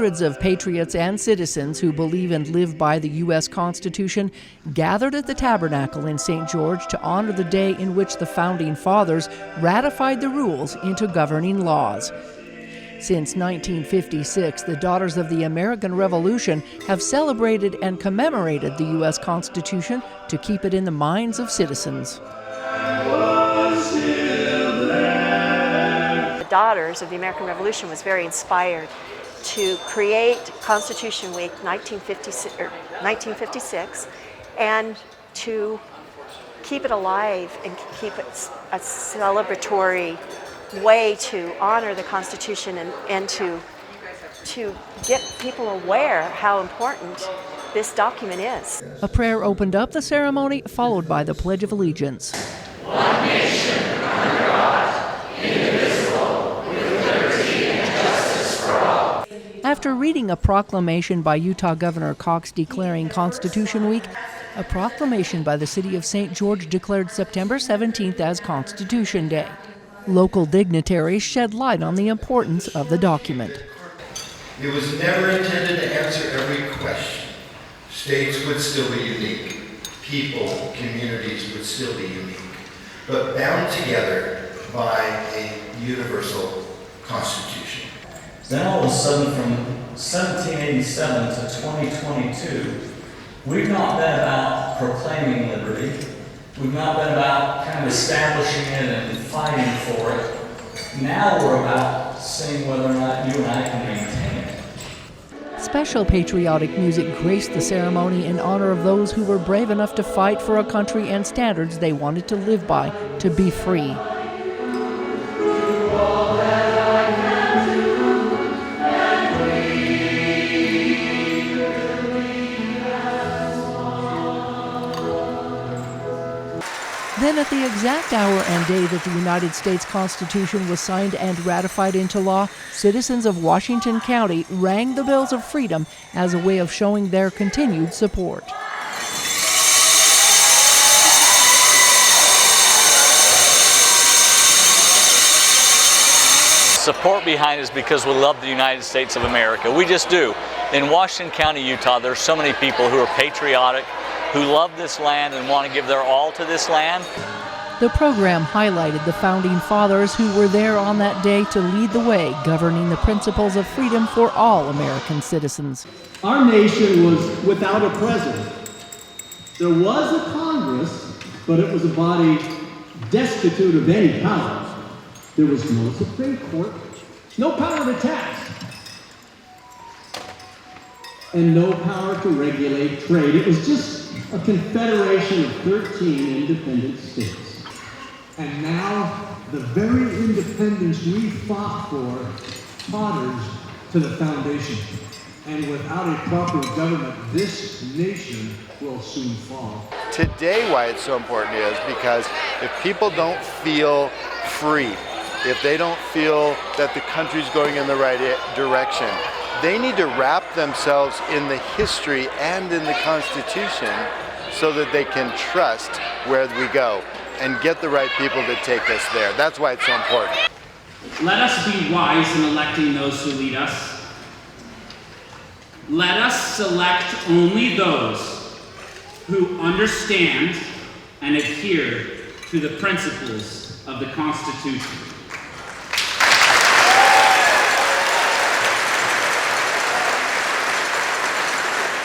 Hundreds of patriots and citizens who believe and live by the U.S. Constitution gathered at the Tabernacle in St. George to honor the day in which the Founding Fathers ratified the rules into governing laws. Since 1956, the Daughters of the American Revolution have celebrated and commemorated the U.S. Constitution to keep it in the minds of citizens. The Daughters of the American Revolution was very inspired to create Constitution Week 1956 and to keep it alive and keep it a celebratory way to honor the Constitution and to get people aware how important this document is. A prayer opened up the ceremony, followed by the Pledge of Allegiance. One nation under God, indivisible, with liberty and justice for all. After reading a proclamation by Utah Governor Cox declaring Constitution Week, a proclamation by the city of St. George declared September 17th as Constitution Day. Local dignitaries shed light on the importance of the document. It was never intended to answer every question. States would still be unique. People, communities would still be unique, but bound together by a universal Constitution. Then all of a sudden, from 1787 to 2022, we've not been about proclaiming liberty. We've not been about kind of establishing it and fighting for it. Now we're about seeing whether or not you and I can maintain it. Special patriotic music graced the ceremony in honor of those who were brave enough to fight for a country and standards they wanted to live by, to be free. Then at the exact hour and day that the United States Constitution was signed and ratified into law, citizens of Washington County rang the bells of freedom as a way of showing their continued support. Support behind us because we love the United States of America. We just do. In Washington County, Utah, there's so many people who are patriotic, who love this land and want to give their all to this land. The program highlighted the Founding Fathers who were there on that day to lead the way, governing the principles of freedom for all American citizens. Our nation was without a president. There was a Congress, but it was a body destitute of any power. There was no Supreme Court, no power to tax, and no power to regulate trade. It was just a confederation of 13 independent states. And now, the very independence we fought for totters to the foundation. And without a proper government, this nation will soon fall. Today, why it's so important is because if people don't feel free, if they don't feel that the country's going in the right direction, they need to wrap themselves in the history and in the Constitution so that they can trust where we go and get the right people to take us there. That's why it's so important. Let us be wise in electing those who lead us. Let us select only those who understand and adhere to the principles of the Constitution.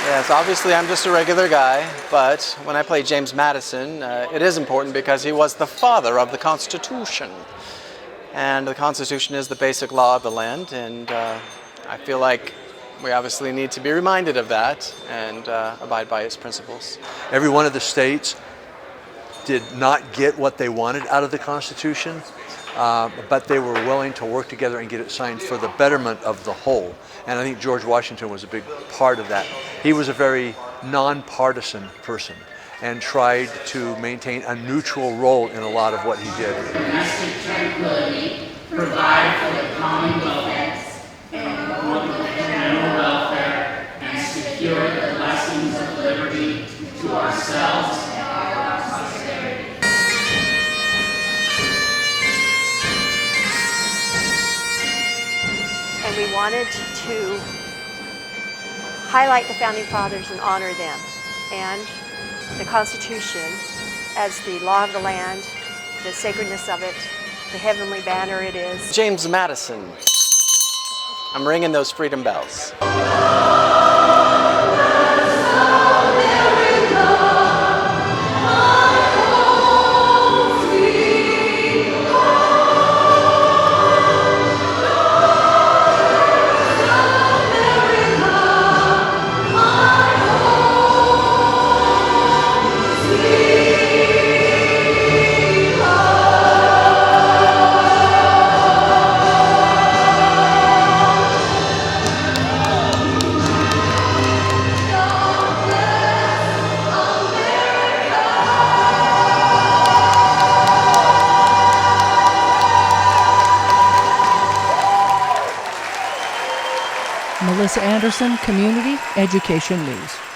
Yes, obviously I'm just a regular guy, but when I play James Madison, it is important because he was the father of the Constitution. And the Constitution is the basic law of the land, and I feel like we obviously need to be reminded of that and abide by its principles. Every one of the states did not get what they wanted out of the Constitution, but they were willing to work together and get it signed for the betterment of the whole. And I think George Washington was a big part of that. He was a very nonpartisan person and tried to maintain a neutral role in a lot of what he did. Domestic tranquility, provide for the commonwealth and promote the general welfare, and secure the blessings of liberty to ourselves and our posterity. And we wanted to highlight the Founding Fathers and honor them, and the Constitution as the law of the land, the sacredness of it, the heavenly banner it is. James Madison. I'm ringing those freedom bells. Melissa Anderson, Community Education News.